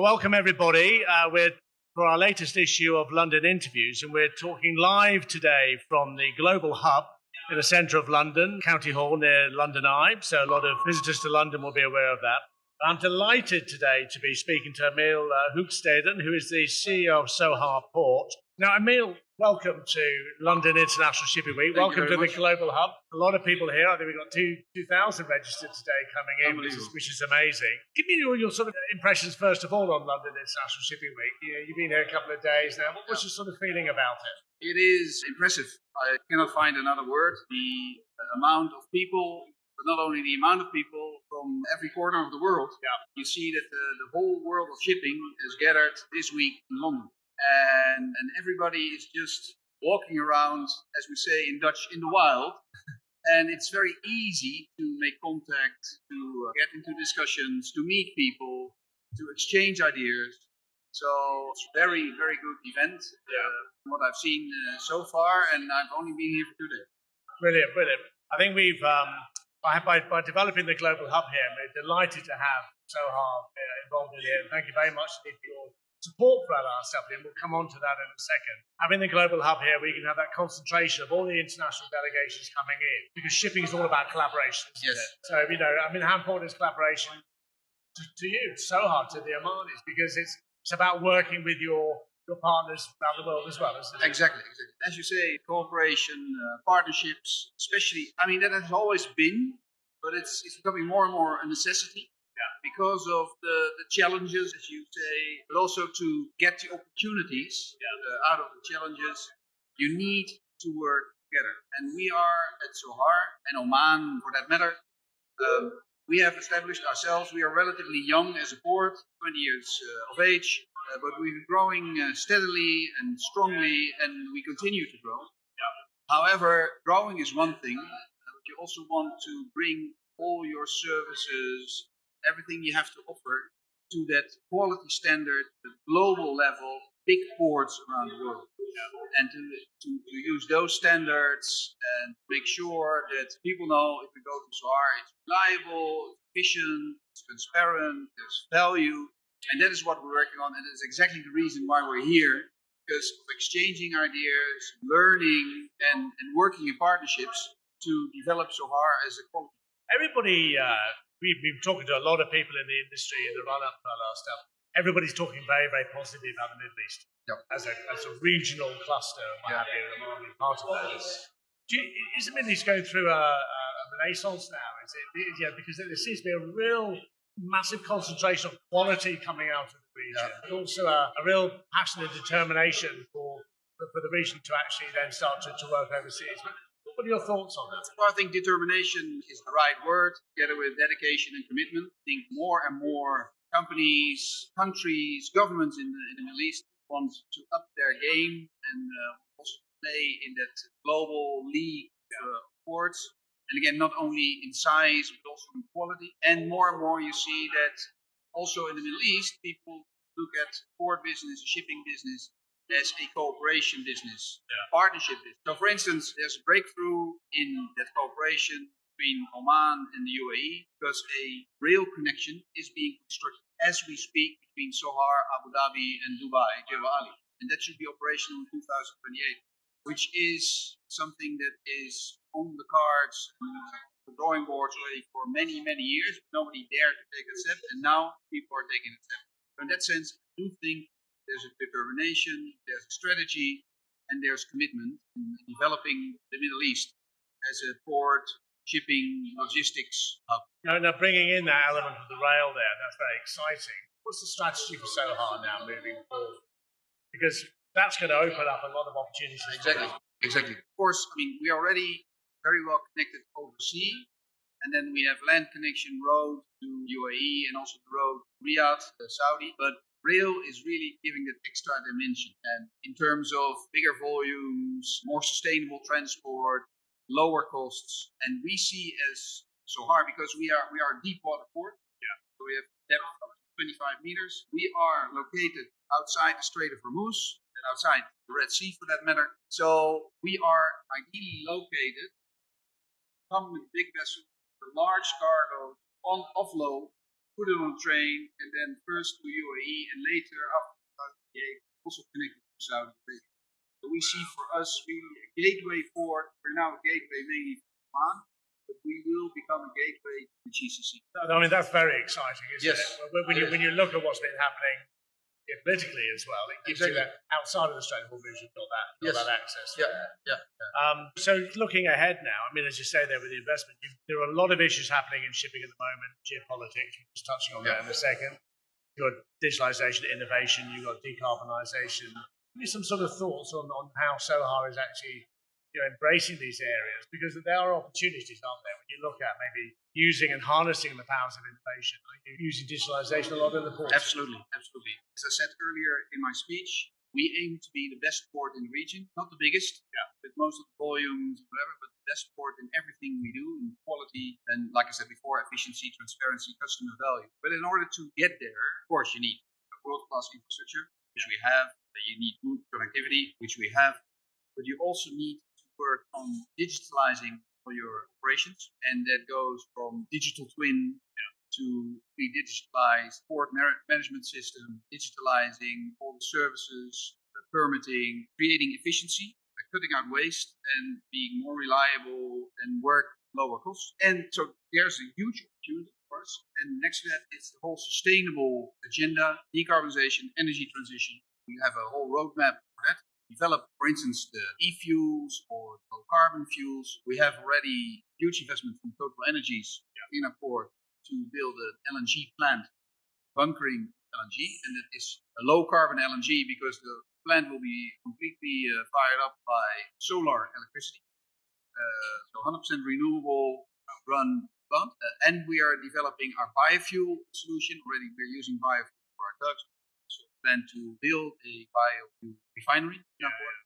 Well, welcome everybody. We're for our latest issue of London Interviews, and we're talking live today from the Global Hub in the centre of London, County Hall near London Eye. So a lot of visitors to London will be aware of that. I'm delighted today to be speaking to Emile Hoogsteden, who is the CEO of SOHAR Port. Now, Emile, welcome to London International Shipping Week. Welcome to the Global Hub. A lot of people here. I think we've got 2,000 registered today coming in, which is amazing. Give me your sort of impressions, first of all, on London International Shipping Week. You've been here a couple of days now. What's your sort of feeling about it? It is impressive. I cannot find another word. The amount of people, but not only the amount of people from every corner of the world. Yeah. You see that the whole world of shipping is gathered this week in London. And everybody is just walking around, as we say in Dutch, in the wild. And it's very easy to make contact, to get into discussions, to meet people, to exchange ideas. So it's a very, very good event, from what I've seen so far, and I've only been here for 2 days. Brilliant, brilliant. I think we've, by developing the Global Hub here, we're delighted to have SOHAR involved in here. Thank you very much for your support for our stuff, and we'll come on to that in a second. Having the Global Hub here, we can have that concentration of all the international delegations coming in, because shipping is all about collaboration, isn't it? So, how important is collaboration to you, SOHAR, to the Omanis? Because it's about working with your partners around the world as well, isn't it? Exactly. As you say, cooperation, partnerships, especially, that has always been, but it's becoming more and more a necessity. Because of the challenges, as you say, but also to get the opportunities out of the challenges, you need to work together. And we are at SOHAR, and Oman for that matter, we have established ourselves. We are relatively young as a port, 20 years of age, but we've been growing steadily and strongly, and we continue to grow. However, growing is one thing, but you also want to bring all your services, everything you have to offer, to that quality standard, the global level, big ports around the world. And to use those standards and make sure that people know if we go to SOHAR, it's reliable, it's efficient, it's transparent, there's value. And that is what we're working on, and it's exactly the reason why we're here, because of exchanging ideas, learning, and working in partnerships to develop SOHAR as a quality. Everybody, we've been talking to a lot of people in the industry in the run-up to our last stuff. Everybody's talking very, very positively about the Middle East as a regional cluster, what have you, and part of that. Is the Middle East going through a renaissance now? Is it, because there seems to be a real massive concentration of quality coming out of the region, but also a real passion and determination for the region to actually then start to work overseas. What are your thoughts on that? Well, I think determination is the right word, together with dedication and commitment. I think more and more companies, countries, governments in the Middle East want to up their game and also play in that global league of ports. And again, not only in size, but also in quality. And more you see that also in the Middle East, people look at port business, shipping business, as a cooperation business, partnership business. So for instance, there's a breakthrough in that cooperation between Oman and the UAE, because a rail connection is being constructed as we speak between SOHAR, Abu Dhabi and Dubai, Jebel Ali. And that should be operational in 2028, which is something that is on the cards, the drawing boards already for many years, but nobody dared to take a step, and now people are taking a step. So in that sense, I do think there's a determination, there's a strategy, and there's commitment in developing the Middle East as a port, shipping, logistics hub. Now bringing in that element of the rail there, that's very exciting. What's the strategy for SOHAR now moving forward? Because that's going to open up a lot of opportunities. Exactly. Of course, we are already very well connected overseas, and then we have land connection road to UAE and also the road to Riyadh, Saudi, but rail is really giving that extra dimension, and in terms of bigger volumes, more sustainable transport, lower costs, and we see as SOHAR, because we are a deep water port, so we have depth up to 25 meters. We are located outside the Strait of Hormuz and outside the Red Sea for that matter. So we are ideally located, come with big vessels, for large cargo, on offload, put it on a train, and then first to UAE, and later after 2008 also connected to Saudi Arabia. So we see for us really a gateway forward. We're now a gateway mainly for Oman, but we will become a gateway to the GCC. I mean, that's very exciting, isn't Yes. it? When you look at what's been happening politically as well, it gives you that outside of the Strait of Hormuz, you've got that access. So looking ahead now, I mean, as you say there with the investment, there are a lot of issues happening in shipping at the moment, geopolitics, we're just touching on that in a second. You've got digitalization, innovation, you've got decarbonisation. Give me some sort of thoughts on how SOHAR is actually embracing these areas, because there are opportunities, aren't there, when you look at maybe using and harnessing the powers of innovation, like using digitalization a lot in the ports. Absolutely. As I said earlier in my speech, we aim to be the best port in the region, not the biggest, with most of the volumes, whatever, but the best port in everything we do, in quality, and like I said before, efficiency, transparency, customer value. But in order to get there, of course, you need a world-class infrastructure, which we have. You need good connectivity, which we have. But you also need work on digitalizing all your operations, and that goes from digital twin to digitalize port management system, digitalizing all the services, permitting, creating efficiency, cutting out waste, and being more reliable and work lower costs. And so there's a huge opportunity for us. And next to that, it's the whole sustainable agenda, decarbonization, energy transition. We have a whole roadmap for that. Develop, for instance, the e-fuels or low carbon fuels. We have already huge investment from Total Energies in our port to build an LNG plant, bunkering LNG, and it is a low carbon LNG because the plant will be completely fired up by solar electricity. So 100% renewable run plant. And we are developing our biofuel solution already. We're using biofuel for our tugs. Plan to build a biofuel refinery in our port.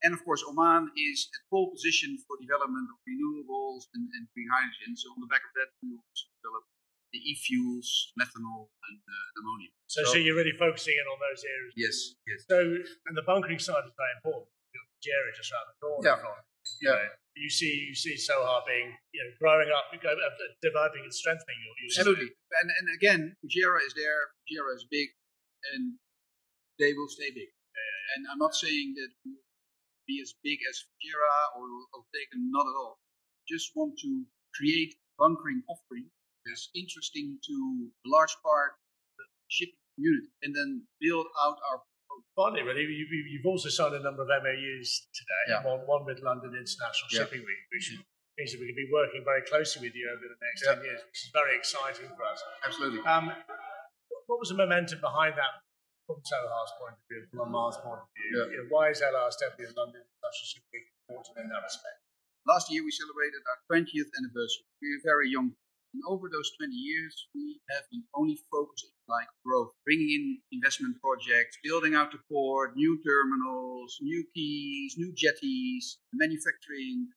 And of course, Oman is at pole position for development of renewables and green hydrogen. So on the back of that, we will also develop the e-fuels, methanol, and ammonia. So you're really focusing in on those areas. Yes. So, and the bunkering side is very important. Jerry just around the corner from. You see SOHAR being, growing up, developing and strengthening your. Absolutely. And again, Fujairah is there. Fujairah is big. And they will stay big. And I'm not saying that we will be as big as Fujairah or will take them, not at all. Just want to create bunkering offering that's interesting to a large part of the shipping community, and then build out our. Finally, really, you've also signed a number of MOUs today. One with London International Shipping Week, which means that we can be working very closely with you over the next 10 years, which is very exciting for us. Absolutely. What was the momentum behind that from SOHAR's point of view, from Oman's point of view? Why is LISW in London such a super important in that respect? Last year we celebrated our 20th anniversary. We were very young. And over those 20 years, we have been only focusing on growth, bringing in investment projects, building out the port, new terminals, new quays, new jetties, manufacturing.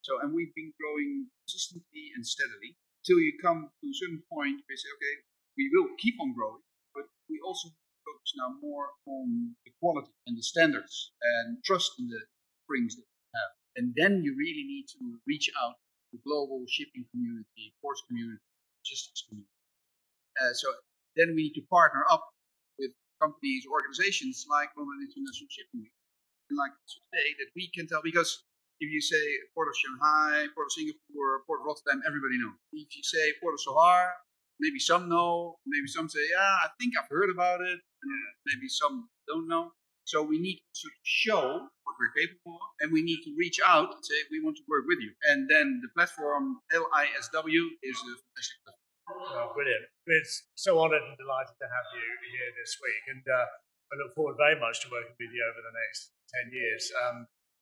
And we've been growing consistently and steadily till you come to a certain point where you say, okay, we will keep on growing, but we also focus now more on the quality and the standards and trust in the offerings that we have. And then you really need to reach out to the global shipping community, ports community, logistics community. So then we need to partner up with companies, organizations like London International Shipping Week. And like today, that we can tell, because if you say Port of Shanghai, Port of Singapore, Port of Rotterdam, everybody knows. If you say Port of SOHAR, maybe some know, maybe some say, I think I've heard about it, and maybe some don't know. So we need to show what we're capable of, and we need to reach out and say, we want to work with you. And then the platform LISW is a fantastic platform. Brilliant. It's so honoured and delighted to have you here this week, and I look forward very much to working with you over the next 10 years.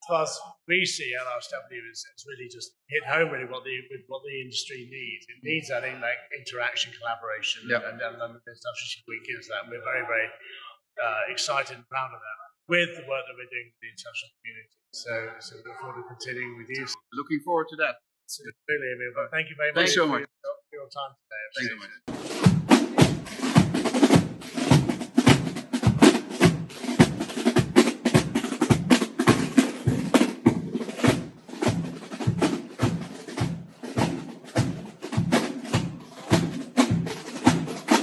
As we see LISW is really just hit home really what the industry needs. It needs that interaction, collaboration, and London International Shipping Week gives that. And we're very, very excited and proud of that with the work that we're doing with the international community. So we look forward to continuing with you. Looking forward to that. Really, Emile. Thank you very much. Thanks so much for your time today. Thanks so much.